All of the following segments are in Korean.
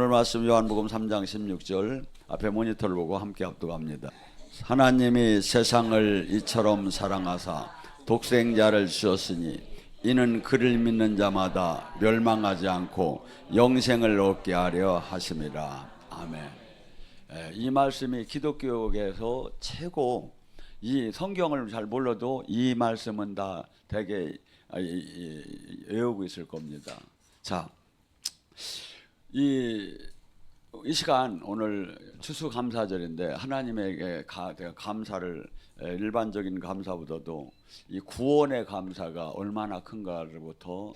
오늘 말씀 요한복음 3장 16절 앞에 모니터를 보고 함께 합독합니다. 하나님이 세상을 이처럼 사랑하사 독생자를 주셨으니 이는 그를 믿는 자마다 멸망하지 않고 영생을 얻게 하려 하심이라. 아멘. 이 말씀이 기독교에서 최고, 이 성경을 잘 몰라도 이 말씀은 다 되게 외우고 있을 겁니다. 자, 이 시간 오늘 추수감사절인데 하나님에게 감사를, 일반적인 감사보다도 이 구원의 감사가 얼마나 큰가를부터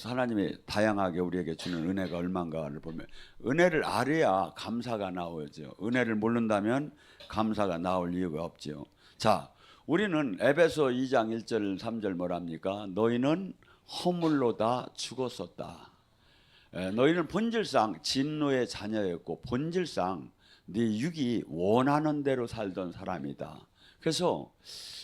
하나님이 다양하게 우리에게 주는 은혜가 얼마인가를 보면, 은혜를 알아야 감사가 나오죠. 은혜를 모른다면 감사가 나올 이유가 없죠. 자, 우리는 에베소 2장 1절 3절 뭐랍니까? 너희는 허물로 다 죽었었다. 너희는 본질상 진노의 자녀였고 본질상 네 육이 원하는 대로 살던 사람이다. 그래서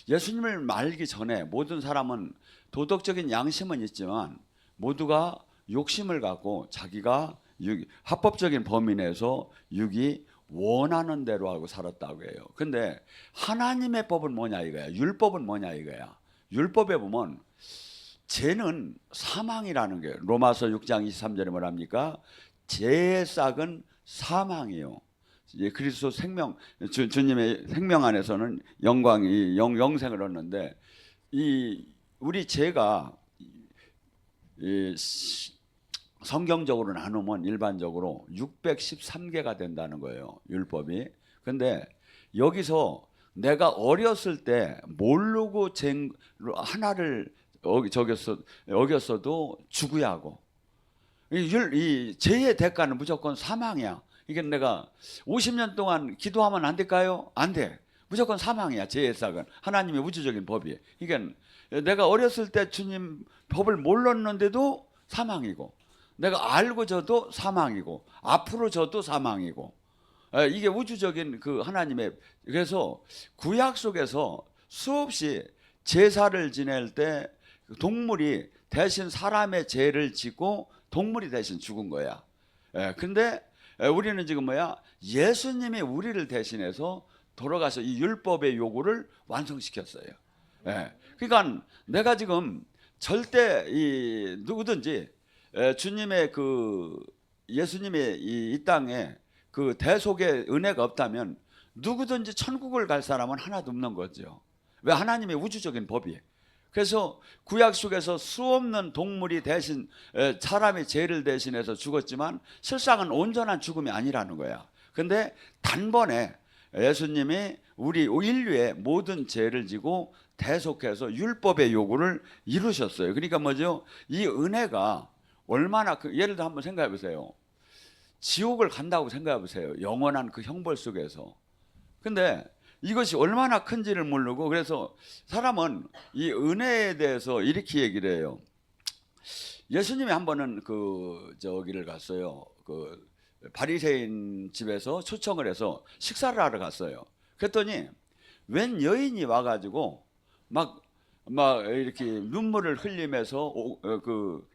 예수님을 말기 전에 모든 사람은 도덕적인 양심은 있지만 모두가 욕심을 갖고 자기가 합법적인 범위 내에서 육이 원하는 대로 하고 살았다고 해요. 근데 하나님의 법은 뭐냐 이거야. 율법은 뭐냐 이거야. 율법에 보면 죄는 사망이라는 거예요. 로마서 6장 23절에 뭐랍니까? 죄의 싹은 사망이요. 그리스도 생명, 주님의 생명 안에서는 영광이 영생을 얻는데, 이 우리 죄가 성경적으로 나누면 일반적으로 613개가 된다는 거예요, 율법이. 근데 여기서 내가 어렸을 때 모르고 하나를 어겼어도 죽어야 하고, 이 죄의 대가는 무조건 사망이야. 이게 내가 50년 동안 기도하면 안 될까요? 안 돼. 무조건 사망이야. 죄의 싹은 하나님의 우주적인 법이. 이게 내가 어렸을 때 주님 법을 몰랐는데도 사망이고, 내가 알고 져도 사망이고, 앞으로 져도 사망이고, 이게 우주적인 그 하나님의. 그래서 구약 속에서 수없이 제사를 지낼 때 동물이 대신 사람의 죄를 짓고 동물이 대신 죽은 거야. 근데 우리는 지금 뭐야? 예수님이 우리를 대신해서 돌아가서 이 율법의 요구를 완성시켰어요. 그러니까 내가 지금 절대 누구든지 주님의 예수님의 이 땅에 그 대속의 은혜가 없다면 누구든지 천국을 갈 사람은 하나도 없는 거죠. 왜? 하나님의 우주적인 법이에요. 그래서 구약 속에서 수없는 동물이 대신 사람의 죄를 대신해서 죽었지만 실상은 온전한 죽음이 아니라는 거야. 근데 단번에 예수님이 우리 인류의 모든 죄를 지고 대속해서 율법의 요구를 이루셨어요. 그러니까 뭐죠? 이 은혜가 얼마나 예를 들어 한번 생각해 보세요. 지옥을 간다고 생각해 보세요. 영원한 그 형벌 속에서. 근데 이것이 얼마나 큰지를 모르고, 그래서 사람은 이 은혜에 대해서 이렇게 얘기를 해요. 예수님이 한 번은 저기를 갔어요. 바리새인 집에서 초청을 해서 식사를 하러 갔어요. 그랬더니 웬 여인이 와가지고 막 이렇게 눈물을 흘리면서 그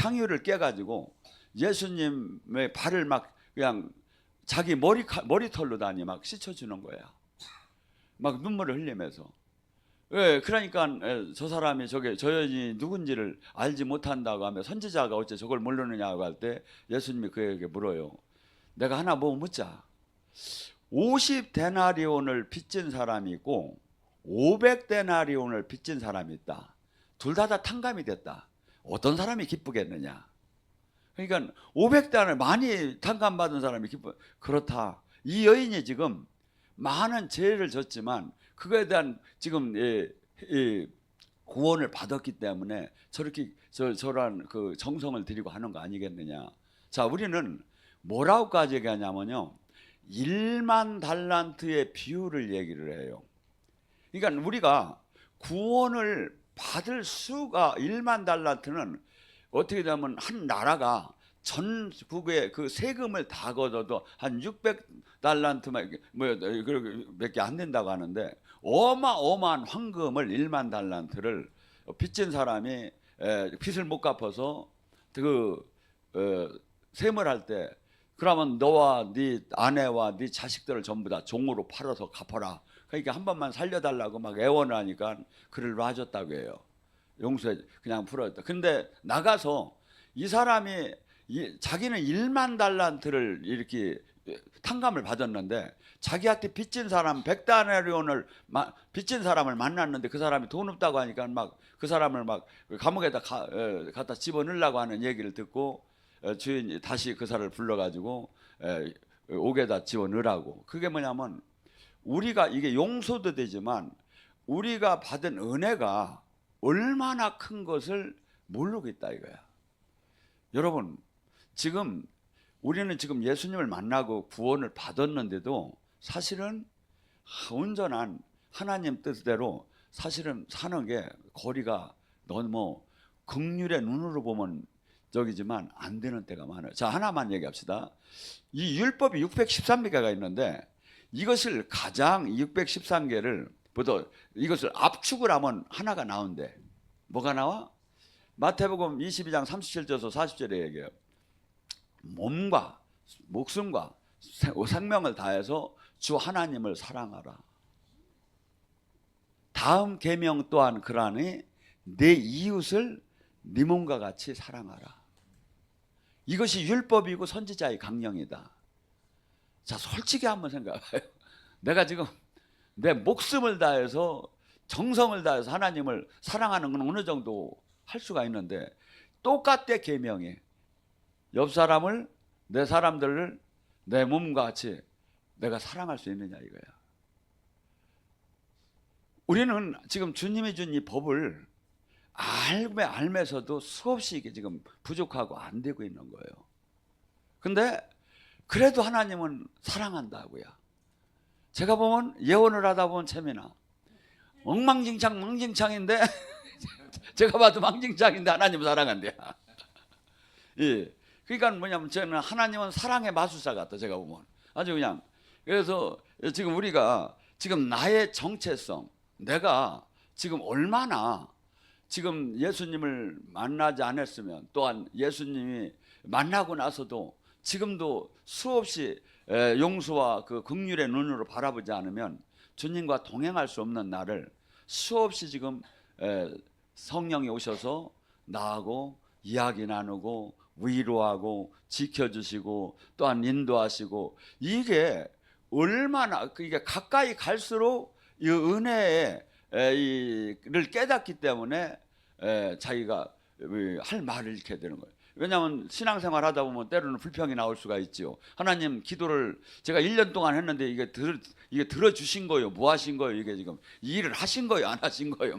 향유를 깨가지고 예수님의 발을 막 그냥 자기 머리털로 다니 막 씻어주는 거야. 막 눈물을 흘리면서. 그러니까 저 사람이 저 여인이 누군지를 알지 못한다고 하며 선지자가 어째 저걸 모르느냐고 할 때 예수님이 그에게 물어요. 내가 하나 뭐 묻자. 50데나리온을 빚진 사람이 있고 500데나리온을 빚진 사람이 있다. 둘 다 탕감이 됐다. 어떤 사람이 기쁘겠느냐. 그러니까 500데나리온 많이 탕감받은 사람이 그렇다. 이 여인이 지금 많은 죄를 졌지만 그거에 대한 지금 구원을 받았기 때문에 저렇게 저러한 그 정성을 들이고 하는 거 아니겠느냐. 자, 우리는 뭐라고까지 얘기하냐면요, 1만 달란트의 비율을 얘기를 해요. 그러니까 우리가 구원을 받을 수가, 1만 달란트는 어떻게 되면 한 나라가 전국에 그 세금을 다 걷어도 한 600달란트만 몇개 안 된다고 하는데, 어마어마한 황금을 1만 달란트를 빚진 사람이 빚을 못 갚아서 세물할 때 그러면 너와 네 아내와 네 자식들을 전부 다 종으로 팔아서 갚아라. 그러니까 한 번만 살려달라고 막 애원을 하니까 그를 놔줬다고 해요. 용서해 그냥 풀어줬다. 근데 나가서 이 사람이 자기는 1만 달란트를 이렇게 탕감을 받았는데 자기한테 빚진 사람 100다나리온을 빚진 사람을 만났는데 그 사람이 돈 없다고 하니까 막 그 사람을 막 감옥에다 갖다 집어넣으려고 하는 얘기를 듣고 주인이 다시 그 사람을 불러가지고 옥에다 집어넣으라고. 그게 뭐냐면 우리가 이게 용서도 되지만 우리가 받은 은혜가 얼마나 큰 것을 모르고 있다 이거야. 여러분 지금 우리는 지금 예수님을 만나고 구원을 받았는데도 사실은 온전한 하나님 뜻대로 사실은 사는 게 거리가 너무 긍휼의 눈으로 보면 적이지만 안 되는 때가 많아요. 자, 하나만 얘기합시다. 이 율법이 613개가 있는데 이것을 가장 613개를 보다 이것을 압축을 하면 하나가 나온대. 뭐가 나와? 마태복음 22장 37절에서 40절에 얘기해요. 몸과 목숨과 생명을 다해서 주 하나님을 사랑하라. 다음 계명 또한 그러하니 내 이웃을 네 몸과 같이 사랑하라. 이것이 율법이고 선지자의 강령이다. 자, 솔직히 한번 생각해봐요. 내가 지금 내 목숨을 다해서 정성을 다해서 하나님을 사랑하는 건 어느 정도 할 수가 있는데 똑같대 계명이 옆 사람을 내 사람들을 내 몸과 같이 내가 사랑할 수 있느냐 이거야. 우리는 지금 주님이 준 이 법을 알면서도 수없이 이게 지금 부족하고 안 되고 있는 거예요. 근데 그래도 하나님은 사랑한다고요. 제가 보면 예언을 하다 보면 재미나 엉망진창인데 제가 봐도 망진창인데 하나님은 사랑한대요. 예. 그러니까 뭐냐면 저는 하나님은 사랑의 마술사 같다 제가 보면 아주 그냥. 그래서 지금 우리가 지금 나의 정체성 내가 지금 얼마나 지금 예수님을 만나지 않았으면 또한 예수님이 만나고 나서도 지금도 수없이 용서와 그 긍휼의 눈으로 바라보지 않으면 주님과 동행할 수 없는 나를 수없이 지금 성령이 오셔서 나하고 이야기 나누고 위로하고 지켜주시고 또한 인도하시고 이게 얼마나 이게 가까이 갈수록 이 은혜를 깨닫기 때문에 자기가 할 말을 잃게 되는 거예요. 왜냐하면 신앙생활 하다 보면 때로는 불평이 나올 수가 있죠. 하나님 기도를 제가 1년 동안 했는데 이게 들어주신 거예요? 뭐 하신 거예요? 이게 지금 일을 하신 거예요? 안 하신 거예요?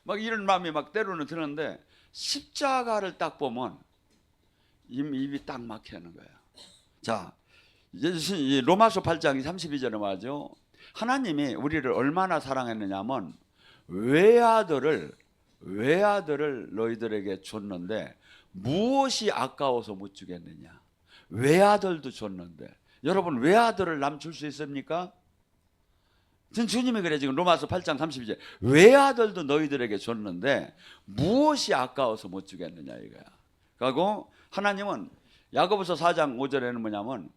막 이런 마음이 막 때로는 드는데 십자가를 딱 보면 입이 딱 막히는 거예요. 자, 로마서 8장 32절에 말이죠. 하나님이 우리를 얼마나 사랑했느냐면 외아들을 너희들에게 줬는데 무엇이 아까워서 못 주겠느냐. 외아들도 줬는데 여러분 외아들을 남 줄 수 있습니까? 지금 주님이 그래 지금 로마서 8장 32절 외아들도 너희들에게 줬는데 무엇이 아까워서 못 주겠느냐 이거야. 그리고 하나님은 야고보서 4장 5절에는 뭐냐면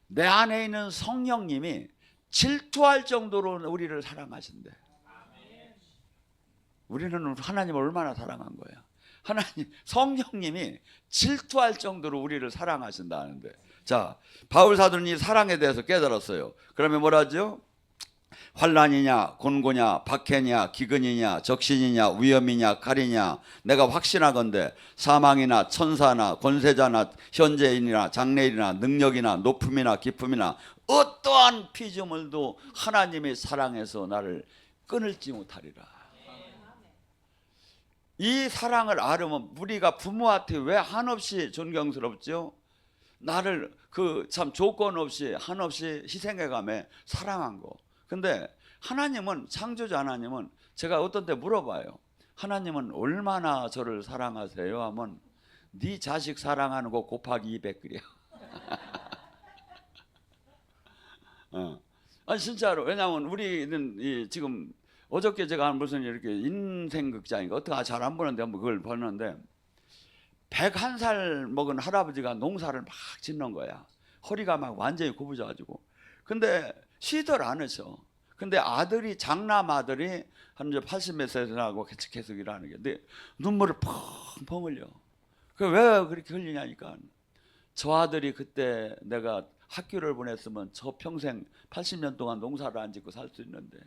내 안에 있는 성령님이 질투할 정도로 우리를 사랑하신대. 우리는 하나님을 얼마나 사랑한 거야. 하나님 성령님이 질투할 정도로 우리를 사랑하신다는데 자 바울 사도는 이 사랑에 대해서 깨달았어요. 그러면 뭐라죠? 환난이냐 곤고냐 박해냐 기근이냐 적신이냐 위험이냐 칼이냐 내가 확신하건대 사망이나 천사나 권세자나 현재인이나 장래일이나 능력이나 높음이나 깊음이나 어떠한 피조물도 하나님의 사랑에서 나를 끊을지 못하리라. 이 사랑을 알으면 우리가 부모한테 왜 한없이 존경스럽죠? 나를 그 참 조건 없이 한없이 희생해가며 사랑한 거. 근데 하나님은 창조자 하나님은 제가 어떤 때 물어봐요. 하나님은 얼마나 저를 사랑하세요? 하면 네 자식 사랑하는 거 곱하기 200그려. 아니 진짜로. 왜냐하면 우리는 지금 어저께 제가 무슨 이렇게 인생극장인가 어떻게 잘 안 보는데 한번 그걸 봤는데 101살 먹은 할아버지가 농사를 막 짓는 거야. 허리가 막 완전히 굽어져가지고. 근데 쉬들 않으셔. 근데 아들이 장남 아들이 한 80몇 세라고 계속 일하는 게, 근데 눈물을 펑펑 흘려. 그 왜 그렇게 흘리냐니까, 저 아들이 그때 내가 학교를 보냈으면 저 평생 80년 동안 농사를 안 짓고 살 수 있는데,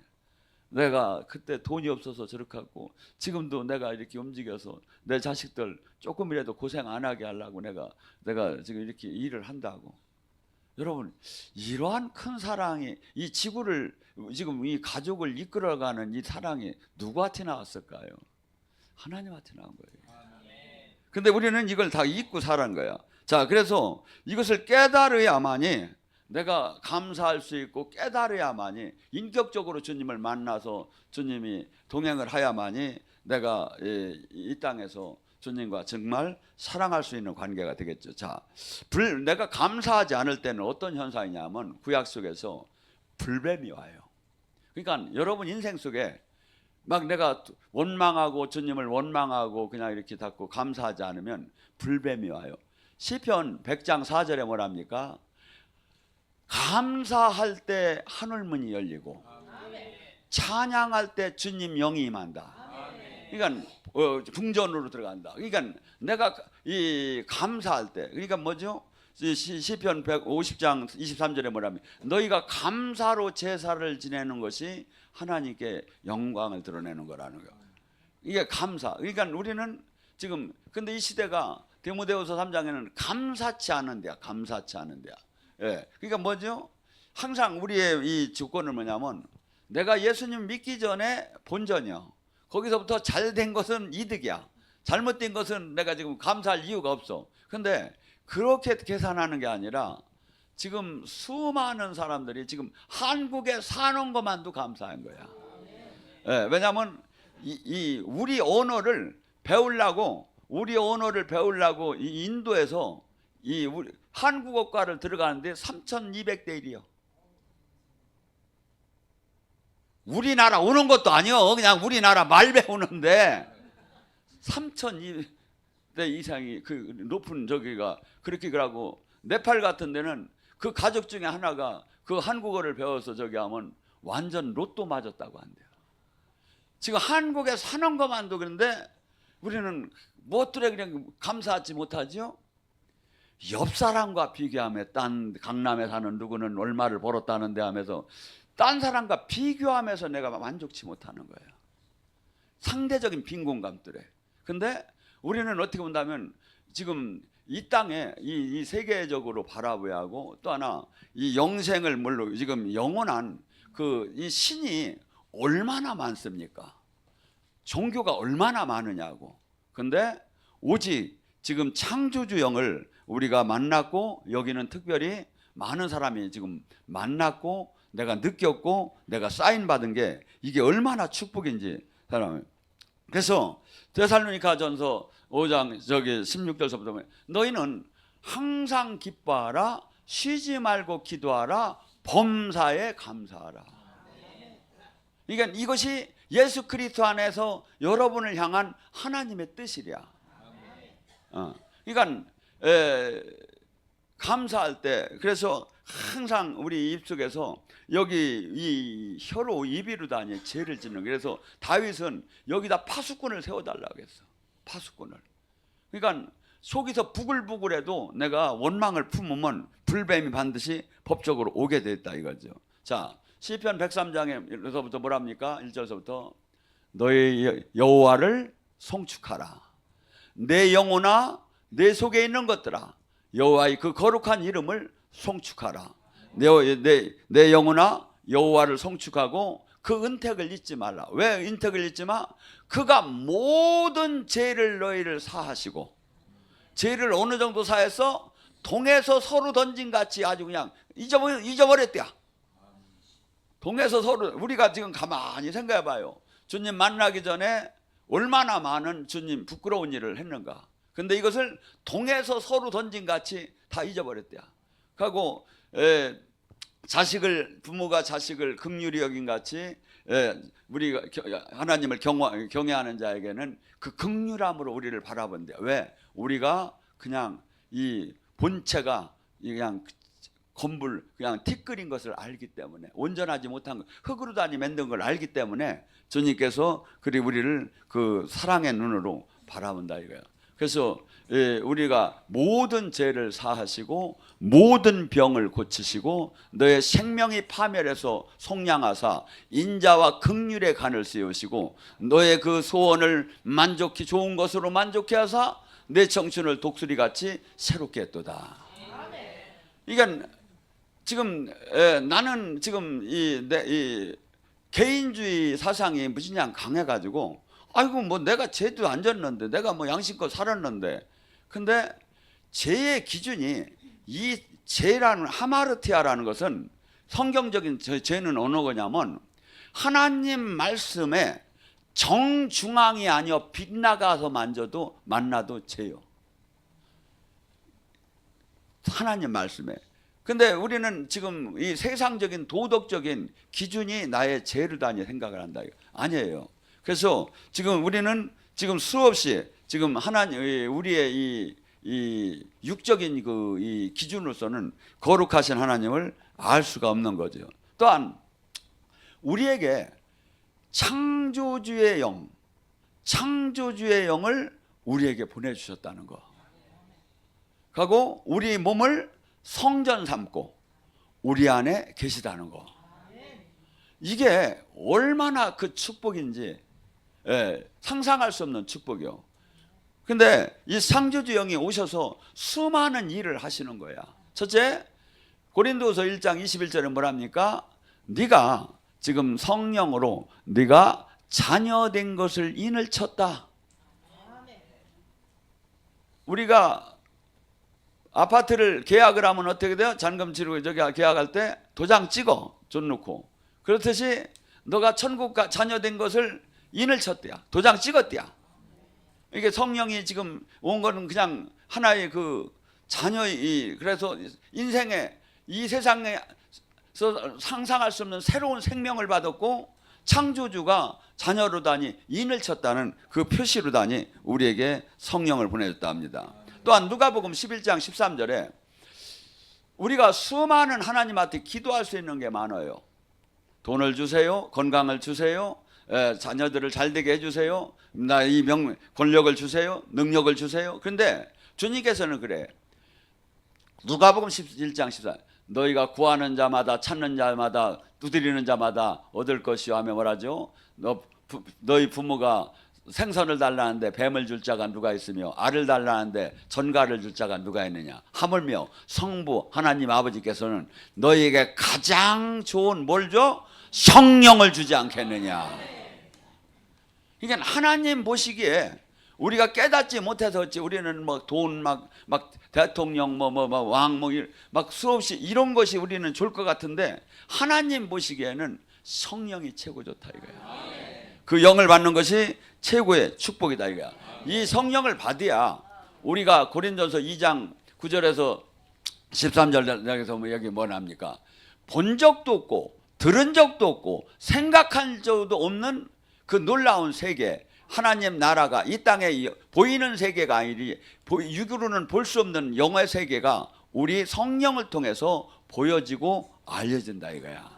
내가 그때 돈이 없어서 저렇게 하고, 지금도 내가 이렇게 움직여서 내 자식들 조금이라도 고생 안 하게 하려고 내가 지금 이렇게 일을 한다고. 여러분, 이러한 큰 사랑이, 이 지구를 지금 이 가족을 이끌어가는 이 사랑이 누구한테 나왔을까요? 하나님한테 나온 거예요. 근데 우리는 이걸 다 잊고 살은 거야. 자, 그래서 이것을 깨달아야만이 내가 감사할 수 있고, 깨달아야만이 인격적으로 주님을 만나서 주님이 동행을 해야만이 내가 이 땅에서 주님과 정말 사랑할 수 있는 관계가 되겠죠. 자, 내가 감사하지 않을 때는 어떤 현상이냐면, 구약 속에서 불뱀이 와요. 그러니까 여러분 인생 속에 막 내가 원망하고 주님을 원망하고 그냥 이렇게 닫고 감사하지 않으면 불뱀이 와요. 시편 100장 4절에 뭐랍니까? 감사할 때 하늘문이 열리고 찬양할 때 주님 영이 임한다. 그러니까 궁전으로 들어간다. 그러니까 내가 이 감사할 때, 그러니까 뭐죠? 시편 150장 23절에 뭐랍니까? 너희가 감사로 제사를 지내는 것이 하나님께 영광을 드러내는 거라는 거예요. 이게 감사. 그러니까 우리는 지금, 근데 이 시대가 디모데후서 3장에는 감사치 않은 데야. 감사치 않은 데야. 예. 그러니까 뭐죠? 항상 우리의 이 조건은 뭐냐면, 내가 예수님 믿기 전에 본전이요. 거기서부터 잘된 것은 이득이야. 잘못된 것은 내가 지금 감사할 이유가 없어. 근데 그렇게 계산하는 게 아니라, 지금 수많은 사람들이 지금 한국에 사는 것만도 감사한 거야. 예, 왜냐하면 우리 언어를 배우려고 이 인도에서 우리 한국어과를 들어가는데 3,200대 1이요. 우리나라 오는 것도 아니요. 그냥 우리나라 말 배우는데 3,200대 이상이, 그 높은 저기가 그렇게 그러고, 네팔 같은 데는 그 가족 중에 하나가 그 한국어를 배워서 저기 하면 완전 로또 맞았다고 한대요. 지금 한국에 사는 것만도 그런데 우리는 뭐들에 그냥 감사하지 못하죠. 옆 사람과 비교하며, 딴 강남에 사는 누구는 얼마를 벌었다는데 하면서 딴 사람과 비교하면서 내가 만족치 못하는 거예요. 상대적인 빈곤감들에. 근데 우리는 어떻게 본다면, 지금 이 땅에 이 세계적으로 바라봐야 하고, 또 하나 이 영생을 물론 지금 영원한 이 신이 얼마나 많습니까? 종교가 얼마나 많으냐고. 근데 오직 지금 창조주 영을 우리가 만났고, 여기는 특별히 많은 사람이 지금 만났고, 내가 느꼈고, 내가 사인 받은 게 이게 얼마나 축복인지 사람은. 그래서 데살로니가전서 5장 16절서부터 보면, 너희는 항상 기뻐하라, 쉬지 말고 기도하라, 범사에 감사하라. 그러니까 이것이 예수 그리스도 안에서 여러분을 향한 하나님의 뜻이랴. 그러니까 감사할 때, 그래서 항상 우리 입속에서 여기 이 혀로 입이로다니 죄를 짓는. 그래서 다윗은 여기다 파수꾼을 세워달라고 했어. 파수꾼을. 그러니까 속에서 부글부글해도 내가 원망을 품으면 불뱀이 반드시 법적으로 오게 됐다 이거죠. 자, 시편 103장에서부터 뭐랍니까? 1절서부터 너희 여호와를 송축하라. 내 영혼아, 내 속에 있는 것들아, 여호와의 그 거룩한 이름을 송축하라. 내 영혼아, 여호와를 송축하고 그 은택을 잊지 말라. 왜 은택을 잊지 마? 그가 모든 죄를 너희를 사하시고, 죄를 어느 정도 사해서 동에서 서로 던진 같이 아주 그냥 잊어버렸대야. 동에서 서로. 우리가 지금 가만히 생각해 봐요. 주님 만나기 전에 얼마나 많은 주님 부끄러운 일을 했는가. 근데 이것을 동에서 서로 던진 같이 다 잊어버렸대야. 하고 부모가 자식을 긍휼히 여긴 같이 우리가 하나님을 경외하는 자에게는 그 긍휼함으로 우리를 바라본대요. 왜? 우리가 그냥 이 본체가 그냥 건불 그냥 티끌인 것을 알기 때문에, 온전하지 못한 것, 흙으로 다니 만든 걸 알기 때문에 주님께서 그리 우리를 그 사랑의 눈으로 바라본다 이거예요. 그래서 우리가 모든 죄를 사하시고 모든 병을 고치시고 너의 생명이 파멸해서 속량하사 인자와 긍휼의 간을 씌우시고 너의 그 소원을 만족히 좋은 것으로 만족해 하사 내 청춘을 독수리같이 새롭게 했도다. 그러니까 지금 나는 지금 이 개인주의 사상이 무진장 강해가지고 아이고 뭐 내가 죄도 안 졌는데 내가 뭐 양심껏 살았는데, 근데 죄의 기준이 이 죄라는 하마르티아라는 것은 성경적인 죄는 어느 거냐면 하나님 말씀에 정중앙이 아니여 빗나가서 만나도 죄요. 하나님 말씀에. 근데 우리는 지금 이 세상적인 도덕적인 기준이 나의 죄를 다니 생각을 한다. 아니에요. 그래서 지금 우리는 지금 수없이 지금 하나님 우리의 이 육적인 그 이 기준으로서는 거룩하신 하나님을 알 수가 없는 거죠. 또한 우리에게 창조주의 영을 우리에게 보내주셨다는 거. 하고 우리 몸을 성전 삼고 우리 안에 계시다는 거. 이게 얼마나 그 축복인지 상상할 수 없는 축복이요. 근데 이 창조주 영이 오셔서 수많은 일을 하시는 거야. 첫째, 고린도서 1장 21절에 뭐랍니까? 네가 지금 성령으로 네가 자녀된 것을 인을 쳤다. 우리가 아파트를 계약을 하면 어떻게 돼요? 잔금 치르고 저기 계약할 때 도장 찍어 돈 넣고. 그렇듯이 너가 천국 자녀된 것을 인을 쳤대야. 도장 찍었대야. 이게 성령이 지금 온 거는 그냥 하나의 그 자녀의, 그래서 인생에 이 세상에서 상상할 수 없는 새로운 생명을 받았고 창조주가 자녀로다니 인을 쳤다는 그 표시로다니 우리에게 성령을 보내줬다 합니다. 또한 누가복음 11장 13절에 우리가 수많은 하나님한테 기도할 수 있는 게 많아요. 돈을 주세요, 건강을 주세요, 자녀들을 잘되게 해주세요, 나 이 권력을 주세요, 능력을 주세요. 그런데 주님께서는 그래. 누가복음 11장 14절 너희가 구하는 자마다 찾는 자마다 두드리는 자마다 얻을 것이요 하며 뭐라죠? 너희 부모가 생선을 달라는데 뱀을 줄 자가 누가 있으며 알을 달라는데 전갈을 줄 자가 누가 있느냐. 하물며 성부 하나님 아버지께서는 너희에게 가장 좋은 뭘 줘? 성령을 주지 않겠느냐. 그러니까 하나님 보시기에 우리가 깨닫지 못해서 그렇지 우리는 뭐 돈 막 대통령 왕 막 수없이 이런 것이 우리는 좋을 것 같은데 하나님 보시기에는 성령이 최고 좋다 이거야. 그 영을 받는 것이 최고의 축복이다 이거야. 이 성령을 받아야 우리가 고린도서 2장 9절에서 13절에서 여기 뭐 납니까? 본 적도 없고 들은 적도 없고 생각한 적도 없는 그 놀라운 세계, 하나님 나라가 이 땅에 보이는 세계가 아니리 육으로는 볼 수 없는 영의 세계가 우리 성령을 통해서 보여지고 알려진다 이거야.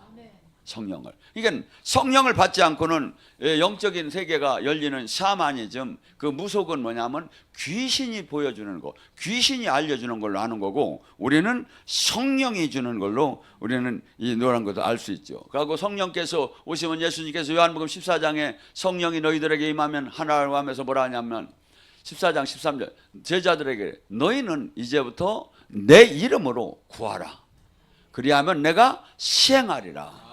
성령을. 그러니까 성령을 받지 않고는 영적인 세계가 열리는 샤머니즘, 그 무속은 뭐냐면 귀신이 보여주는 거, 귀신이 알려주는 걸로 아는 거고 우리는 성령이 주는 걸로 우리는 이 노란 것도 알 수 있죠. 그리고 성령께서 오시면 예수님께서 요한복음 14장에 성령이 너희들에게 임하면 하나라고 하면서 뭐라 하냐면 14장 13절 제자들에게 너희는 이제부터 내 이름으로 구하라. 그리하면 내가 시행하리라.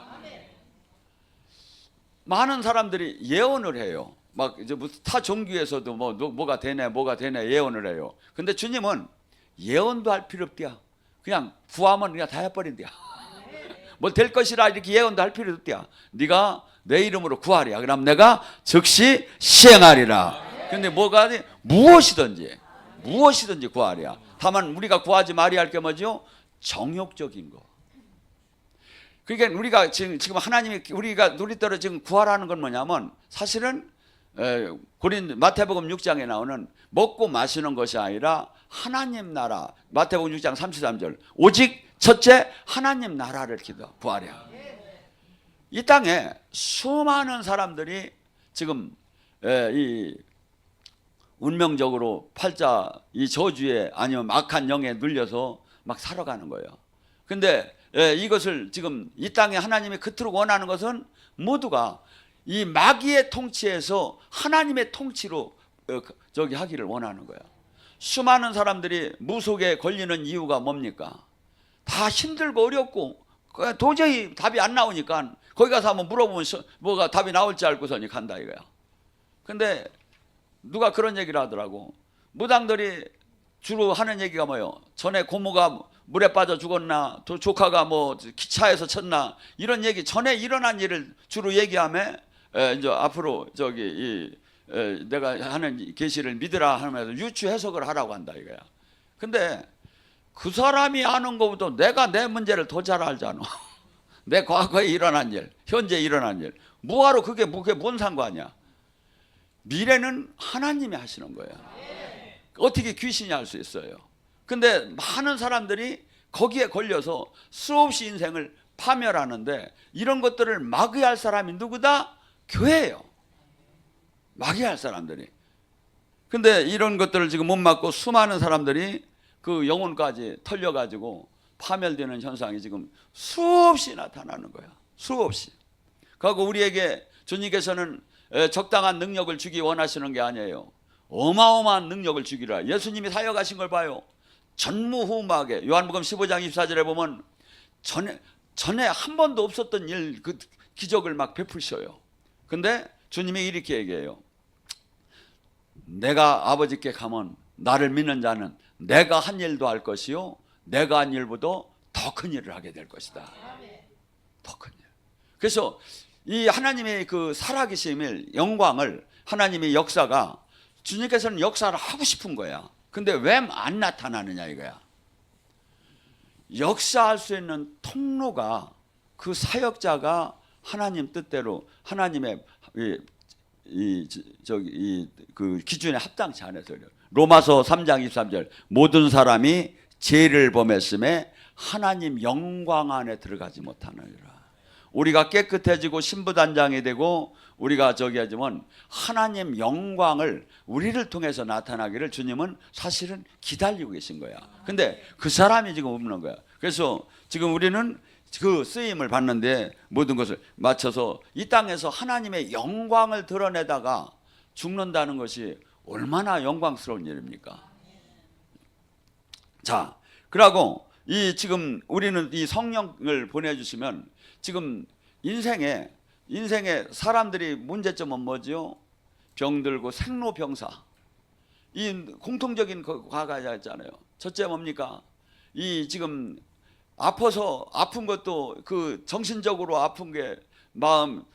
많은 사람들이 예언을 해요. 막 이제 타 종교에서도 뭐가 되네 예언을 해요. 근데 주님은 예언도 할 필요 없대야. 그냥 구하면 그냥 다 해버린대야. 뭐 될 것이라 이렇게 예언도 할 필요 없대야. 네가 내 이름으로 구하랴. 그럼 내가 즉시 시행하리라. 근데 뭐가 돼? 무엇이든지 구하랴. 다만 우리가 구하지 말아야 할 게 뭐죠? 정욕적인 거. 그러니까 우리가 지금 하나님이 우리가 누리대로 지금 구하라는 건 뭐냐면 사실은 마태복음 6장에 나오는 먹고 마시는 것이 아니라 하나님 나라, 마태복음 6장 33절 오직 첫째, 하나님 나라를 구하랴. 이 땅에 수많은 사람들이 지금 이 운명적으로 팔자 이 저주에 아니면 악한 영에 눌려서 막 살아가는 거예요. 근데 이것을 지금 이 땅에 하나님이 그토록 원하는 것은 모두가 이 마귀의 통치에서 하나님의 통치로 하기를 원하는 거예요. 수많은 사람들이 무속에 걸리는 이유가 뭡니까? 다 힘들고 어렵고 도저히 답이 안 나오니까 거기 가서 한번 물어보면 뭐가 답이 나올지 알고서니 간다 이거야. 근데 누가 그런 얘기를 하더라고. 무당들이 주로 하는 얘기가 뭐예요? 전에 고모가 물에 빠져 죽었나, 조카가 뭐 기차에서 쳤나, 이런 얘기, 전에 일어난 일을 주로 얘기하며 이제 앞으로 내가 하는 계시를 믿으라 하면서 유추 해석을 하라고 한다 이거야. 근데 그 사람이 아는 것보다 내가 내 문제를 더 잘 알잖아. 내 과거에 일어난 일, 현재 일어난 일, 뭐하러 그게 뭔 상관이야? 미래는 하나님이 하시는 거야. 어떻게 귀신이 할 수 있어요? 근데 많은 사람들이 거기에 걸려서 수없이 인생을 파멸하는데, 이런 것들을 막아야 할 사람이 누구다? 교회예요. 막아야 할 사람들이. 근데 이런 것들을 지금 못 막고 수많은 사람들이 그 영혼까지 털려가지고 파멸되는 현상이 지금 수없이 나타나는 거야. 수없이. 그리고 우리에게 주님께서는 적당한 능력을 주기 원하시는 게 아니에요. 어마어마한 능력을 주기라. 예수님이 사역하신 걸 봐요. 전무후무하게 요한복음 15장 24절에 보면 전에 한 번도 없었던 그 기적을 막 베푸셔요. 근데 주님이 이렇게 얘기해요. 내가 아버지께 가면 나를 믿는 자는 내가 한 일도 할 것이요 내가 한 일보다 더 큰 일을 하게 될 것이다. 더 큰 일. 그래서 이 하나님의 그 살아계심을, 영광을, 하나님의 역사가, 주님께서는 역사를 하고 싶은 거야. 근데 왜 안 나타나느냐 이거야. 역사할 수 있는 통로가 그 사역자가 하나님 뜻대로 하나님의 그 기준에 합당치 않아서 그래요. 로마서 3장 23절 모든 사람이 죄를 범했음에 하나님 영광 안에 들어가지 못하느니라. 우리가 깨끗해지고 신부단장이 되고 우리가 하지만 하나님 영광을 우리를 통해서 나타나기를 주님은 사실은 기다리고 계신 거야. 근데 그 사람이 지금 없는 거야. 그래서 지금 우리는 그 쓰임을 받는데 모든 것을 맞춰서 이 땅에서 하나님의 영광을 드러내다가 죽는다는 것이 얼마나 영광스러운 일입니까? 자, 그러고 지금 우리는 이 성령을 보내주시면 지금 인생에 사람들이 문제점은 뭐죠? 병들고 생로병사. 이 공통적인 과가 있잖아요. 첫째 뭡니까? 이 지금 아파서 아픈 것도 그 정신적으로 아픈 게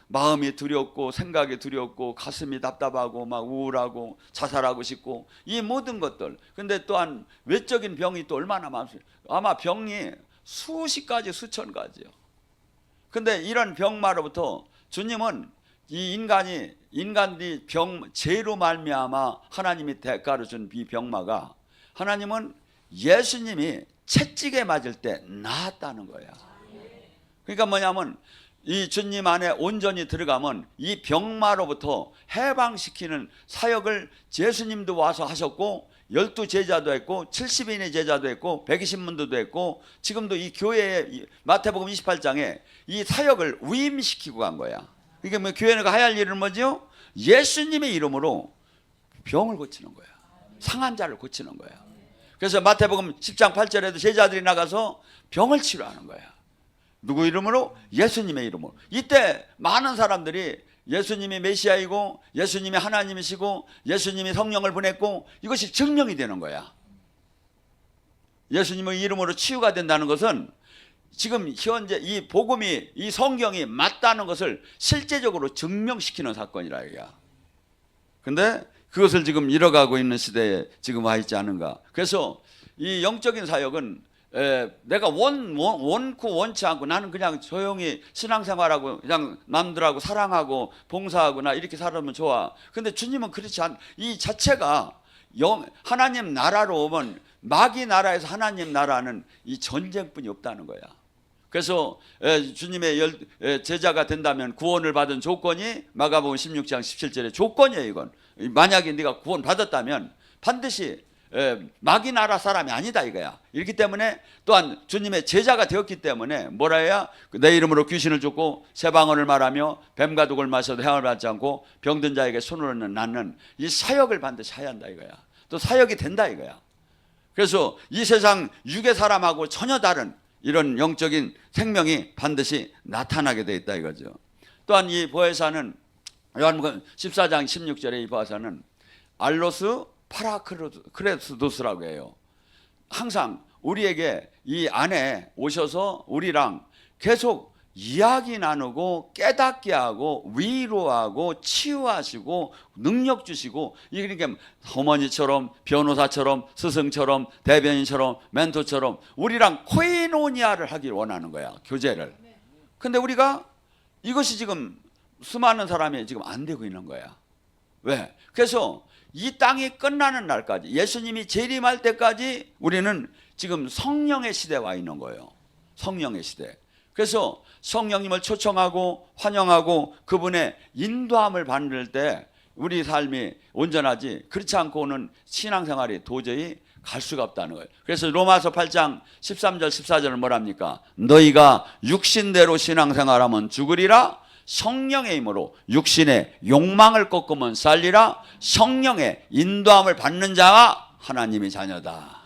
마음이 두렵고 생각이 두렵고 가슴이 답답하고 막 우울하고 자살하고 싶고 이 모든 것들. 근데 또한 외적인 병이 또 얼마나 많습니까? 아마 병이 수십 가지 수천 가지요. 근데 이런 병마로부터 주님은 이 인간이 죄로 말미암아 하나님이 대가로 준 이 병마가 하나님은 예수님이 채찍에 맞을 때 나았다는 거야. 그러니까 뭐냐면 이 주님 안에 온전히 들어가면 이 병마로부터 해방시키는 사역을 예수님도 와서 하셨고 12제자도 했고 70인의 제자도 했고 120문도도 했고 지금도 이 교회에 마태복음 28장에 이 사역을 위임시키고 간 거야. 이게 뭐 교회가 해야 할 일은 뭐죠? 예수님의 이름으로 병을 고치는 거야. 상한 자를 고치는 거야. 그래서 마태복음 10장 8절에도 제자들이 나가서 병을 치료하는 거야. 누구 이름으로? 예수님의 이름으로. 이때 많은 사람들이 예수님이 메시아이고 예수님이 하나님이시고 예수님이 성령을 보냈고 이것이 증명이 되는 거야. 예수님의 이름으로 치유가 된다는 것은 지금 현재 이 복음이 이 성경이 맞다는 것을 실제적으로 증명시키는 사건이라 이거야. 근데 그것을 지금 잃어가고 있는 시대에 지금 와 있지 않은가. 그래서 이 영적인 사역은 내가 원코 원치 않고 나는 그냥 조용히 신앙생활하고 그냥 남들하고 사랑하고 봉사하거나 이렇게 살면 좋아. 근데 주님은 그렇지 않. 이 자체가 하나님 나라로 오면 마귀 나라에서 하나님 나라는 이 전쟁뿐이 없다는 거야. 그래서 주님의 제자가 된다면 구원을 받은 조건이 마가복음 16장 17절의 조건이에요. 이건 만약에 네가 구원 받았다면 반드시 마귀 나라 사람이 아니다 이거야. 이렇기 때문에 또한 주님의 제자가 되었기 때문에 뭐라 해야 내 이름으로 귀신을 쫓고 새 방언을 말하며 뱀과 독을 마셔도 해함을 받지 않고 병든 자에게 손을 낫는 이 사역을 반드시 해야 한다 이거야. 또 사역이 된다 이거야. 그래서 이 세상 육의 사람하고 전혀 다른 이런 영적인 생명이 반드시 나타나게 돼 있다 이거죠. 또한 이 보혜사는 요한복음 14장 16절에 이 보혜사는 알로스 파라크레스도스라고 해요. 항상 우리에게 이 안에 오셔서 우리랑 계속 이야기 나누고 깨닫게 하고 위로하고 치유하시고 능력 주시고, 이게 어머니처럼 변호사처럼 스승처럼 대변인처럼 멘토처럼 우리랑 코이노니아를 하길 원하는 거야. 교제를. 근데 우리가 이것이 지금 수많은 사람이 지금 안 되고 있는 거야. 왜? 그래서 이 땅이 끝나는 날까지, 예수님이 재림할 때까지 우리는 지금 성령의 시대에 와 있는 거예요. 성령의 시대. 그래서 성령님을 초청하고 환영하고 그분의 인도함을 받을 때 우리 삶이 온전하지, 그렇지 않고는 신앙생활이 도저히 갈 수가 없다는 거예요. 그래서 로마서 8장 13절 14절은 뭐랍니까? 너희가 육신대로 신앙생활하면 죽으리라. 성령의 힘으로 육신의 욕망을 꺾으면 살리라. 성령의 인도함을 받는 자가 하나님의 자녀다.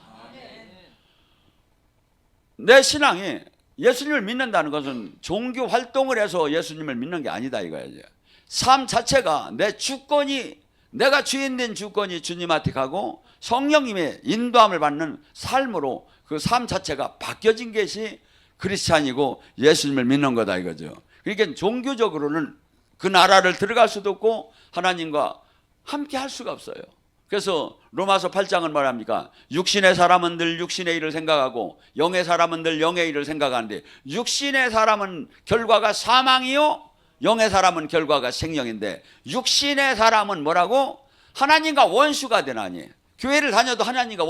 내 신앙이 예수님을 믿는다는 것은 종교 활동을 해서 예수님을 믿는 게 아니다 이거예요. 삶 자체가 내 주권이, 내가 주인 된 주권이 주님한테 가고 성령님의 인도함을 받는 삶으로 그 삶 자체가 바뀌어진 것이 크리스찬이고 예수님을 믿는 거다 이거죠. 그러니까 종교적으로는 그 나라를 들어갈 수도 없고 하나님과 함께 할 수가 없어요. 그래서 로마서 8장은 뭐랍니까? 육신의 사람은 늘 육신의 일을 생각하고 영의 사람은 늘 영의 일을 생각하는데, 육신의 사람은 결과가 사망이요 영의 사람은 결과가 생명인데, 육신의 사람은 뭐라고? 하나님과 원수가 되나니. 교회를 다녀도 하나님과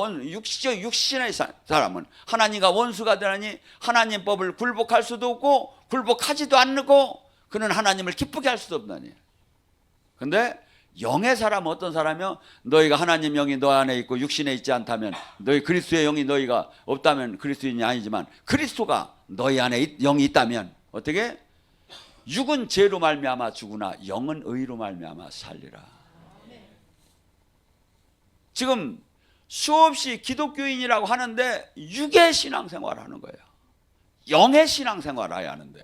육신의 사람은 하나님과 원수가 되나니 하나님 법을 굴복할 수도 없고 굴복하지도 않고 그는 하나님을 기쁘게 할 수도 없나니. 근데 영의 사람은 어떤 사람이요? 너희가 하나님 영이 너 안에 있고 육신에 있지 않다면, 너희 그리스도의 영이 너희가 없다면 그리스도인이 아니지만 그리스도가 너희 안에 영이 있다면 어떻게? 육은 죄로 말미암아 죽으나 영은 의로 말미암아 살리라. 지금 수없이 기독교인이라고 하는데 육의 신앙생활을 하는 거예요. 영의 신앙생활을 해야 하는데,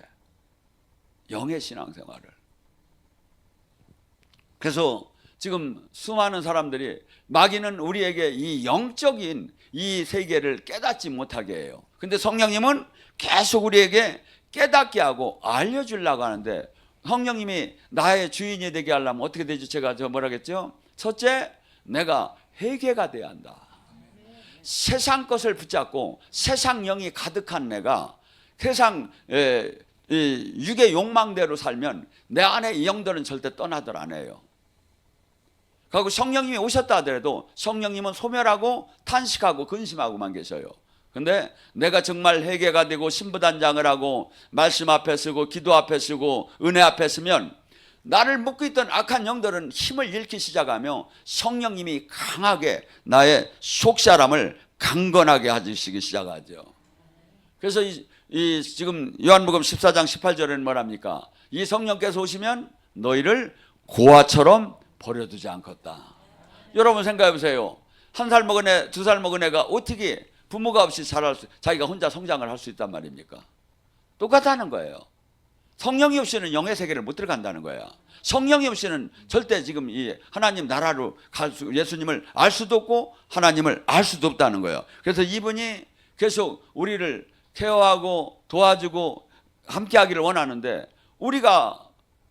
영의 신앙생활을. 그래서 지금 수많은 사람들이, 마귀는 우리에게 이 영적인 이 세계를 깨닫지 못하게 해요. 근데 성령님은 계속 우리에게 깨닫게 하고 알려주려고 하는데, 성령님이 나의 주인이 되게 하려면 어떻게 되죠? 제가 뭐라 했죠? 첫째, 내가 회개가 돼야 한다. 세상 것을 붙잡고 세상 영이 가득한 내가 세상 육의 욕망대로 살면 내 안에 이 영들은 절대 떠나들 안 해요. 그리고 성령님이 오셨다 하더라도 성령님은 소멸하고 탄식하고 근심하고만 계셔요. 근데 내가 정말 회개가 되고 신부단장을 하고 말씀 앞에 서고 기도 앞에 서고 은혜 앞에 서면 나를 묶고 있던 악한 영들은 힘을 잃기 시작하며 성령님이 강하게 나의 속사람을 강건하게 해주시기 시작하죠. 그래서 지금 요한복음 14장 18절에는 뭐랍니까? 이 성령께서 오시면 너희를 고아처럼 버려두지 않겠다. 여러분 생각해 보세요. 1살 먹은 애, 2살 먹은 애가 어떻게 부모가 없이 자기가 혼자 성장을 할 수 있단 말입니까? 똑같다는 거예요. 성령이 없이는 영의 세계를 못 들어간다는 거야. 성령이 없이는 절대 지금 이 하나님 나라로 예수님을 알 수도 없고 하나님을 알 수도 없다는 거예요. 그래서 이분이 계속 우리를 케어하고 도와주고 함께 하기를 원하는데, 우리가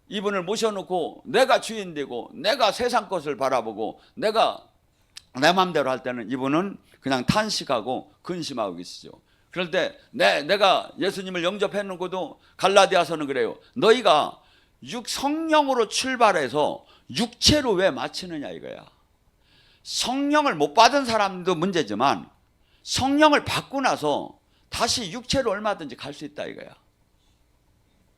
이분을 모셔놓고 내가 주인 되고 내가 세상 것을 바라보고 내가 내 마음대로 할 때는 이분은 그냥 탄식하고 근심하고 계시죠. 그럴 때 내가 예수님을 영접해 놓고도 갈라디아서는 그래요. 너희가 성령으로 출발해서 육체로 왜 맞추느냐 이거야. 성령을 못 받은 사람도 문제지만 성령을 받고 나서 다시 육체로 얼마든지 갈 수 있다 이거야.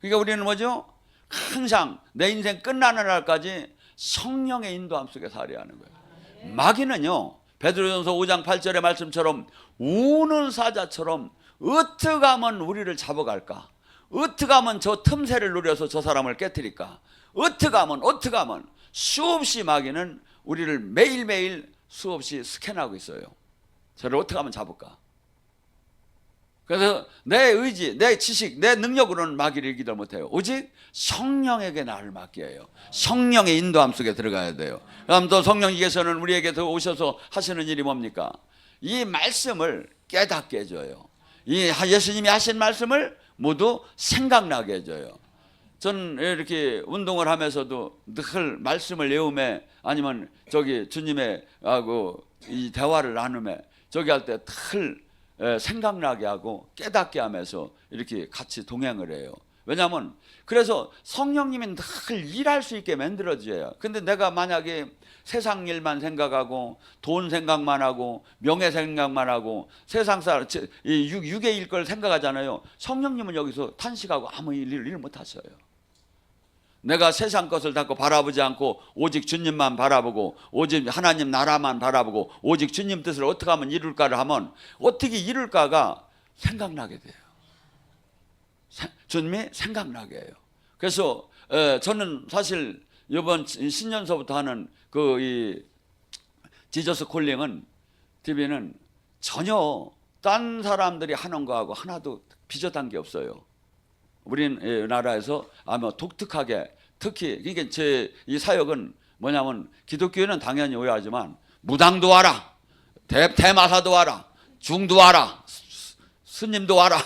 그러니까 우리는 뭐죠? 항상 내 인생 끝나는 날까지 성령의 인도함 속에 살아야 하는 거예요. 마귀는요, 베드로전서 5장 8절의 말씀처럼 우는 사자처럼 어떻게 하면 우리를 잡아갈까? 어떻게 하면 저 틈새를 노려서 저 사람을 깨뜨릴까? 어떻게 하면 수없이 마귀는 우리를 매일매일 수없이 스캔하고 있어요. 저를 어떻게 하면 잡을까? 그래서 내 의지, 내 지식, 내 능력으로는 마귀를 이기다 못해요. 오직 성령에게 나를 맡겨요. 성령의 인도함 속에 들어가야 돼요. 그럼 또 성령님께서는 우리에게 더 오셔서 하시는 일이 뭡니까? 이 말씀을 깨닫게 해줘요. 이 예수님이 하신 말씀을 모두 생각나게 해줘요. 저는 이렇게 운동을 하면서도 늘 말씀을 외우며 아니면 저기 주님의 하고 이 대화를 나누며 저기 할 때 늘 생각나게 하고 깨닫게 하면서 이렇게 같이 동행을 해요. 왜냐하면 그래서 성령님이 늘 일할 수 있게 만들어줘요. 근데 내가 만약에 세상 일만 생각하고 돈 생각만 하고 명예 생각만 하고 세상 사람 육의 일 걸 생각하잖아요. 성령님은 여기서 탄식하고 아무 일 못 하셔요. 내가 세상 것을 닫고 바라보지 않고 오직 주님만 바라보고 오직 하나님 나라만 바라보고 오직 주님 뜻을 어떻게 하면 이룰까를 하면 어떻게 이룰까가 생각나게 돼요. 주님이 생각나게 해요. 그래서 저는 사실 이번 신년서부터 하는 이 지저스 콜링은 TV는 전혀 딴 사람들이 하는 거하고 하나도 비슷한 게 없어요. 우리나라에서 아마 독특하게 특히 그러니까 제 이 사역은 뭐냐면 기독교는 당연히 오해하지만 무당도 와라, 대마사도 와라, 중도 와라, 스님도 와라,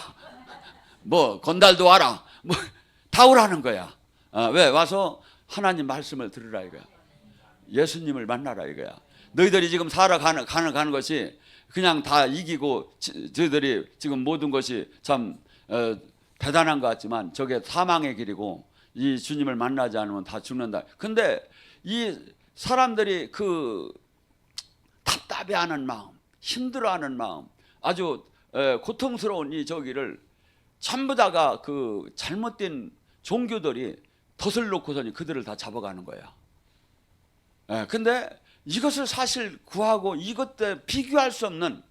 뭐 건달도 와라, 뭐 다 오라는 거야. 왜 와서 하나님 말씀을 들으라 이거야. 예수님을 만나라 이거야. 너희들이 지금 살아가는 것이 그냥 다 이기고 저희들이 지금 모든 것이 참 대단한 것 같지만 저게 사망의 길이고 이 주님을 만나지 않으면 다 죽는다. 근데 이 사람들이 그 답답해하는 마음, 힘들어하는 마음, 아주 고통스러운 이 저기를 전부 다가 그 잘못된 종교들이 덫을 놓고서니 그들을 다 잡아가는 거야. 근데 이것을 사실 구하고 이것 때 비교할 수 없는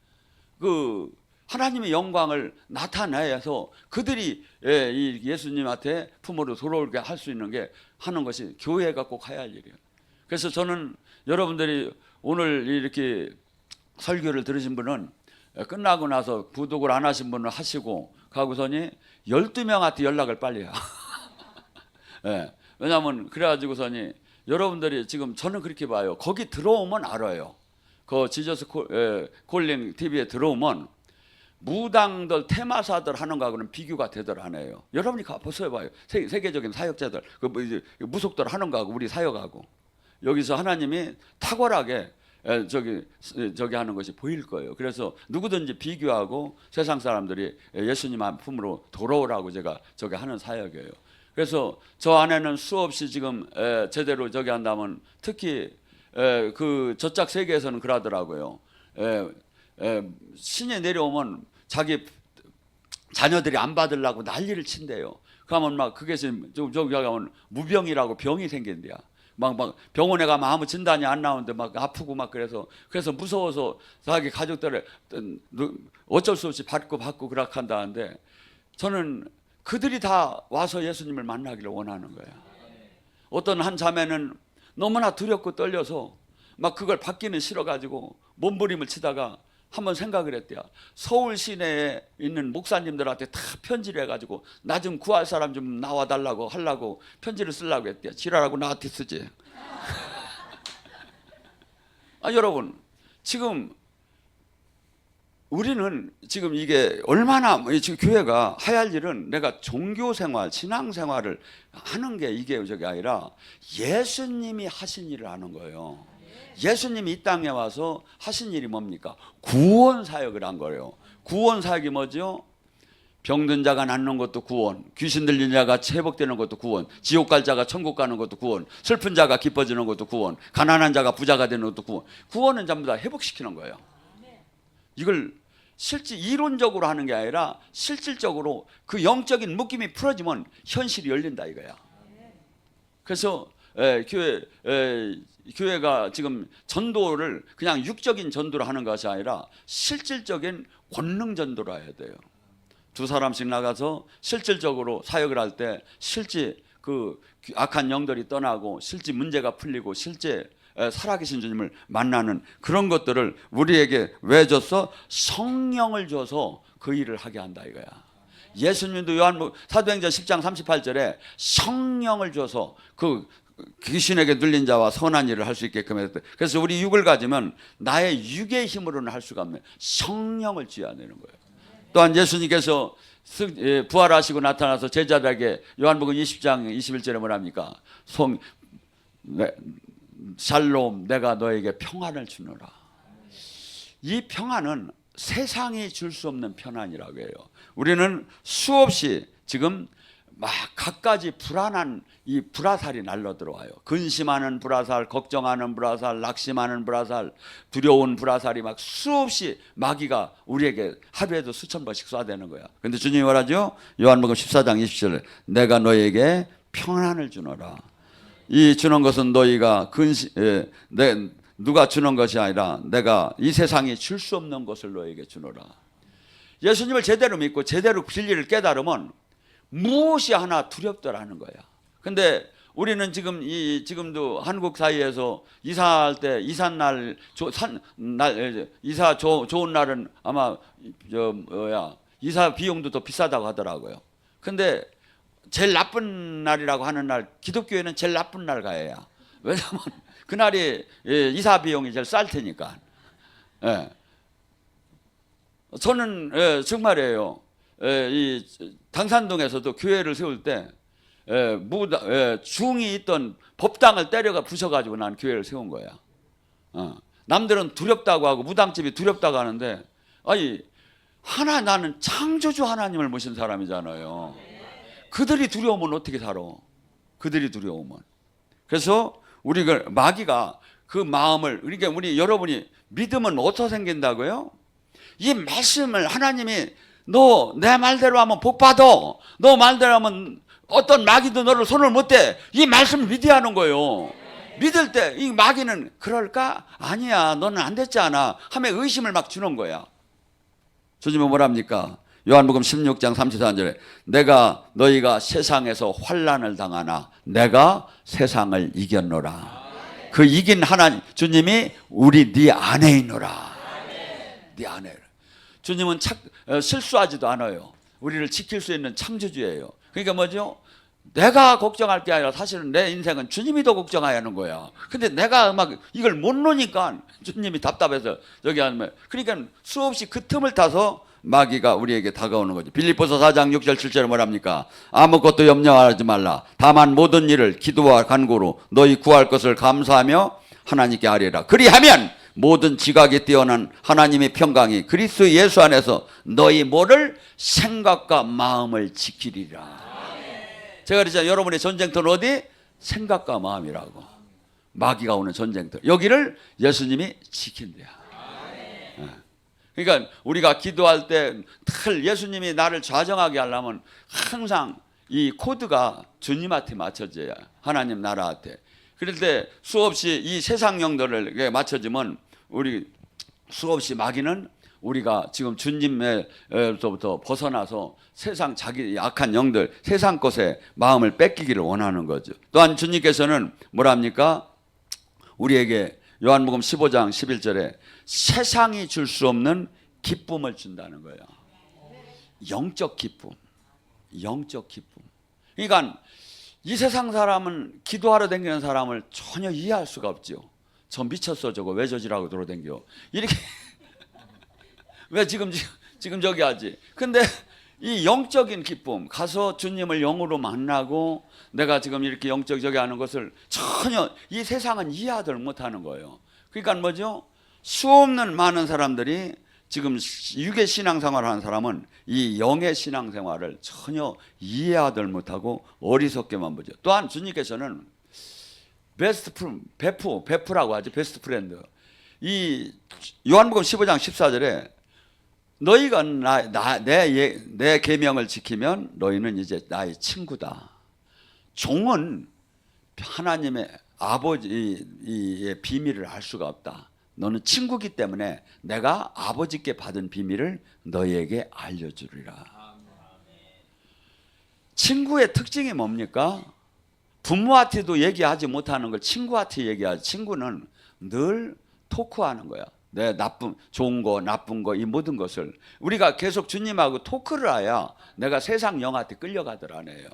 그 하나님의 영광을 나타내서 그들이 이 예수님한테 품으로 돌아오게 할 수 있는 게 하는 것이 교회가 꼭 해야 할 일이에요. 그래서 저는 여러분들이 오늘 이렇게 설교를 들으신 분은 끝나고 나서 구독을 안 하신 분은 하시고 가고서니 12명한테 연락을 빨리 해요. 왜냐하면 그래가지고서니 여러분들이 지금 저는 그렇게 봐요. 거기 들어오면 알아요. 그 지저스 콜링 TV에 들어오면 무당들 테마사들 하는 거하고는 비교가 되더라 안 해요. 여러분이 가보세요 봐요. 세계적인 사역자들 그 무속들 하는 거하고 우리 사역하고 여기서 하나님이 탁월하게 저기 하는 것이 보일 거예요. 그래서 누구든지 비교하고 세상 사람들이 예수님 한 품으로 돌아오라고 제가 저기 하는 사역이에요. 그래서 저 안에는 수없이 지금 제대로 저기 한다면 특히 그 저짝 세계에서는 그러더라고요. 신이 내려오면 자기 자녀들이 안 받으려고 난리를 친대요. 그러면 막 그게 저기 가면 무병이라고 병이 생긴대요. 막 병원에 가면 아무 진단이 안 나오는데 막 아프고 막 그래서 무서워서 자기 가족들을 어쩔 수 없이 받고 그렇게 한다는데 저는 그들이 다 와서 예수님을 만나기를 원하는 거야. 어떤 한 자매는 너무나 두렵고 떨려서 막 그걸 받기는 싫어가지고 몸부림을 치다가 한번 생각을 했대요. 서울 시내에 있는 목사님들한테 다 편지를 해가지고 나 좀 구할 사람 좀 나와달라고 하려고 편지를 쓰려고 했대요. 지랄하고 나한테 쓰지. 여러분 지금 우리는 지금 이게 얼마나 지금 교회가 해야 할 일은 내가 종교생활, 신앙생활을 하는 게 이게 저게 아니라 예수님이 하신 일을 하는 거예요. 예수님이 이 땅에 와서 하신 일이 뭡니까? 구원 사역을 한 거예요. 구원 사역이 뭐죠? 병든 자가 낫는 것도 구원, 귀신 들린 자가 회복되는 것도 구원, 지옥 갈 자가 천국 가는 것도 구원, 슬픈 자가 기뻐지는 것도 구원, 가난한 자가 부자가 되는 것도 구원. 구원은 전부 다 회복시키는 거예요. 이걸 실제 이론적으로 하는 게 아니라 실질적으로 그 영적인 묶임이 풀어지면 현실이 열린다 이거야. 그래서 교회가 지금 전도를 그냥 육적인 전도를 하는 것이 아니라 실질적인 권능 전도를 해야 돼요. 두 사람씩 나가서 실질적으로 사역을 할 때 실제 그 악한 영들이 떠나고 실제 문제가 풀리고 실제 살아계신 주님을 만나는 그런 것들을 우리에게 왜 줬어? 성령을 줘서 그 일을 하게 한다 이거야. 예수님도 사도행전 10장 38절에 성령을 줘서 그 귀신에게 눌린 자와 선한 일을 할 수 있게끔 했대. 그래서 우리 육을 가지면 나의 육의 힘으로는 할 수가 없네. 성령을 쥐어야 되는 거예요. 또한 예수님께서 부활하시고 나타나서 제자들에게 요한복음 20장 21절에 뭐랍니까? 샬롬, 내가 너에게 평안을 주노라. 이 평안은 세상이 줄 수 없는 평안이라고 해요. 우리는 수없이 지금 막 갖가지 불안한 이 불화살이 날려 들어와요. 근심하는 불화살, 걱정하는 불화살, 낙심하는 불화살, 두려운 불화살이 막 수없이 마귀가 우리에게 하루에도 수천 번씩 쏴대는 거야. 근데 주님이 말하죠? 요한복음 14장 20절에 내가 너에게 평안을 주노라. 이 주는 것은 너희가 누가 주는 것이 아니라 내가 이 세상이 줄 수 없는 것을 너에게 주노라. 예수님을 제대로 믿고 제대로 진리를 깨달으면 무엇이 하나 두렵더라는 거야. 근데 우리는 지금도 한국 사이에서 이사할 때 이삿날 이사 좋은 날은 아마 이사 비용도 더 비싸다고 하더라고요. 근데 제일 나쁜 날이라고 하는 날, 기독교회는 제일 나쁜 날 가야. 왜냐하면 그날이 이사 비용이 제일 쌀 테니까. 예. 저는 정말이에요. 이 당산동에서도 교회를 세울 때 중이 있던 법당을 때려가 부셔가지고 난 교회를 세운 거야. 남들은 두렵다고 하고 무당집이 두렵다고 하는데 나는 창조주 하나님을 모신 사람이잖아요. 그들이 두려우면 어떻게 살아? 그들이 두려우면. 그래서 마귀가 그 마음을, 그러니까 여러분이 믿음은 어디서 생긴다고요? 이 말씀을 하나님이 너 내 말대로 하면 복 받아. 너 말대로 하면 어떤 마귀도 너를 손을 못 대. 이 말씀을 믿어야 하는 거예요. 믿을 때 이 마귀는 그럴까? 아니야. 너는 안 됐잖아. 하며 의심을 막 주는 거야. 주님은 뭐랍니까? 요한복음 16장 34절에 내가 너희가 세상에서 환난을 당하나 내가 세상을 이겼노라. 그 이긴 하나님 주님이 네 안에 있노라. 네 안에. 주님은 실수하지도 않아요. 우리를 지킬 수 있는 창조주예요. 그러니까 뭐죠? 내가 걱정할 게 아니라 사실은 내 인생은 주님이 더 걱정해야 하는 거야. 근데 내가 막 이걸 못 놓으니까 주님이 답답해서 저기 하면, 그러니까 수없이 그 틈을 타서 마귀가 우리에게 다가오는 거죠. 빌립보서 4장 6절 7절에 뭐랍니까? 아무것도 염려하지 말라. 다만 모든 일을 기도와 간구로 너희 구할 것을 감사하며 하나님께 아뢰라. 그리하면 모든 지각이 뛰어난 하나님의 평강이 그리스도 예수 안에서 너희 뭐를? 생각과 마음을 지키리라. 제가 그랬잖아요. 여러분의 전쟁터는 어디? 생각과 마음이라고. 마귀가 오는 전쟁터. 여기를 예수님이 지킨대요. 그러니까 우리가 기도할 때 예수님이 나를 좌정하게 하려면 항상 이 코드가 주님한테 맞춰져야, 하나님 나라한테. 그럴 때 수없이 이 세상 영들을 맞춰지면 우리 수없이 마귀는 우리가 지금 주님에서부터 벗어나서 세상 자기 악한 영들, 세상 것에 마음을 뺏기기를 원하는 거죠. 또한 주님께서는 뭐랍니까? 우리에게 요한복음 15장 11절에 세상이 줄 수 없는 기쁨을 준다는 거예요. 영적 기쁨. 영적 기쁨. 그러니까 이 세상 사람은 기도하러 다니는 사람을 전혀 이해할 수가 없죠. 저 미쳤어 저거 왜 저지라고 돌아다녀. 이렇게 왜 지금 저기 하지. 근데 이 영적인 기쁨, 가서 주님을 영으로 만나고 내가 지금 이렇게 영적 저기 하는 것을 전혀 이 세상은 이해하들 못하는 거예요. 그러니까 뭐죠? 수없는 많은 사람들이 지금 육의 신앙생활을 하는 사람은 이 영의 신앙생활을 전혀 이해하들 못하고 어리석게만 보죠. 또한 주님께서는 베프라고 하죠. 베스트 프렌드. 이 요한복음 15장 14절에 너희가 내 계명을 지키면 너희는 이제 나의 친구다. 종은 하나님의 아버지의 비밀을 알 수가 없다. 너는 친구기 때문에 내가 아버지께 받은 비밀을 너희에게 알려주리라. 친구의 특징이 뭡니까? 부모한테도 얘기하지 못하는 걸 친구한테 얘기하지. 친구는 늘 토크하는 거야. 내 좋은 거, 나쁜 거, 이 모든 것을 우리가 계속 주님하고 토크를 해야 내가 세상 영한테 끌려가더라네요.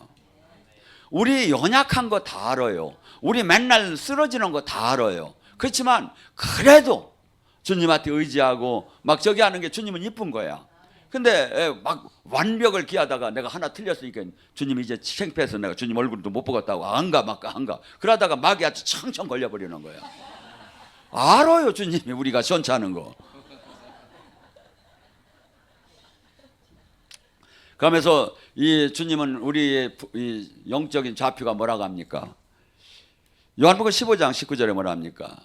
우리 연약한 거 다 알아요. 우리 맨날 쓰러지는 거 다 알아요. 그렇지만 그래도 주님한테 의지하고 막 저기 하는 게 주님은 이쁜 거야. 근데 막 완벽을 기하다가 내가 하나 틀렸으니까 주님 이제 창피해서 내가 주님 얼굴도 못 보겠다고 안 가. 그러다가 막이 아주 청청 걸려버리는 거야. 알아요 주님이 우리가 시원찮은 거. 그러면서 이 주님은 우리의 이 영적인 좌표가 뭐라고 합니까? 요한복음 15장 19절에 뭐라 합니까?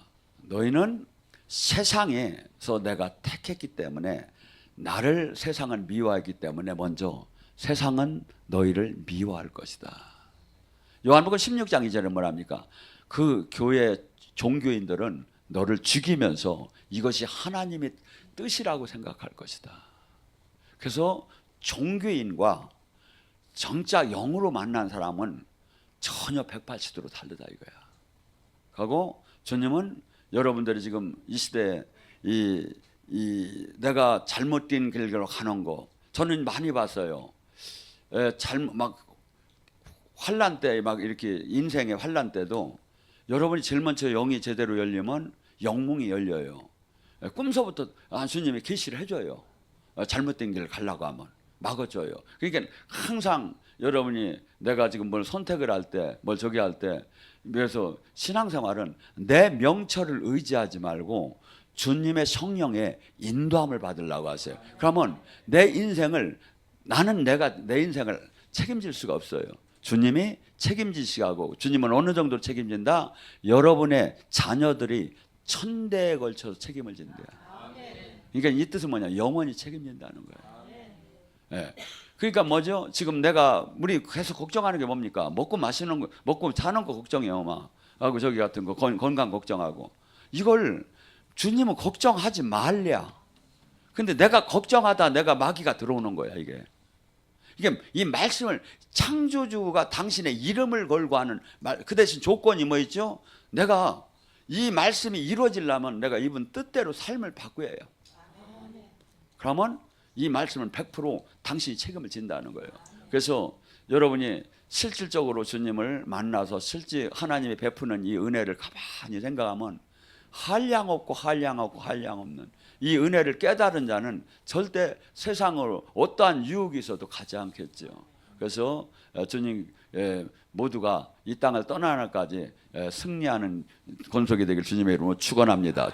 너희는 세상에서 내가 택했기 때문에 나를 세상은 미워하기 때문에 먼저 세상은 너희를 미워할 것이다. 요한복음 16장 2절에 뭐라 합니까? 그 교회 종교인들은 너를 죽이면서 이것이 하나님의 뜻이라고 생각할 것이다. 그래서 종교인과 정짜 영으로 만난 사람은 전혀 180도로 다르다 이거야. 하고 주님은 여러분들이 지금 이 시대에 내가 잘못된 길로 가는 거 저는 많이 봤어요. 막 환란 때 막 이렇게 인생의 환란 때도 여러분이 제일 먼저 영이 제대로 열리면 영문이 열려요. 꿈서부터 주님이 계시를 해줘요. 잘못된 길을 가려고 하면 막아줘요. 그러니까 항상 여러분이 내가 지금 뭘 선택을 할 때, 뭘 저기 할 때, 그래서 신앙생활은 내 명철을 의지하지 말고 주님의 성령의 인도함을 받으려고 하세요. 그러면 내 인생을 내 인생을 책임질 수가 없어요. 주님이 책임지시고 주님은 어느 정도 책임진다? 여러분의 자녀들이 천대에 걸쳐서 책임을 진대요. 그러니까 이 뜻은 뭐냐? 영원히 책임진다는 거예요. 네. 그러니까 뭐죠? 지금 우리 계속 걱정하는 게 뭡니까? 먹고 마시는 거, 먹고 자는 거 걱정해요, 막. 하고 저기 같은 거 건강 걱정하고. 이걸 주님은 걱정하지 말랴. 근데 내가 걱정하다 내가 마귀가 들어오는 거야, 이게. 이게 이 말씀을 창조주가 당신의 이름을 걸고 하는 그 대신 조건이 뭐 있죠? 내가 이 말씀이 이루어지려면 내가 이분 뜻대로 삶을 바꿔야 해요. 그러면 이 말씀은 100% 당신이 책임을 진다는 거예요. 그래서 여러분이 실질적으로 주님을 만나서 실제 하나님이 베푸는 이 은혜를 가만히 생각하면 한량 없는 이 은혜를 깨달은 자는 절대 세상으로 어떠한 유혹이 있어도 가지 않겠죠. 그래서 주님 모두가 이 땅을 떠나는 날까지 승리하는 권속이 되길 주님의 이름으로 축원합니다.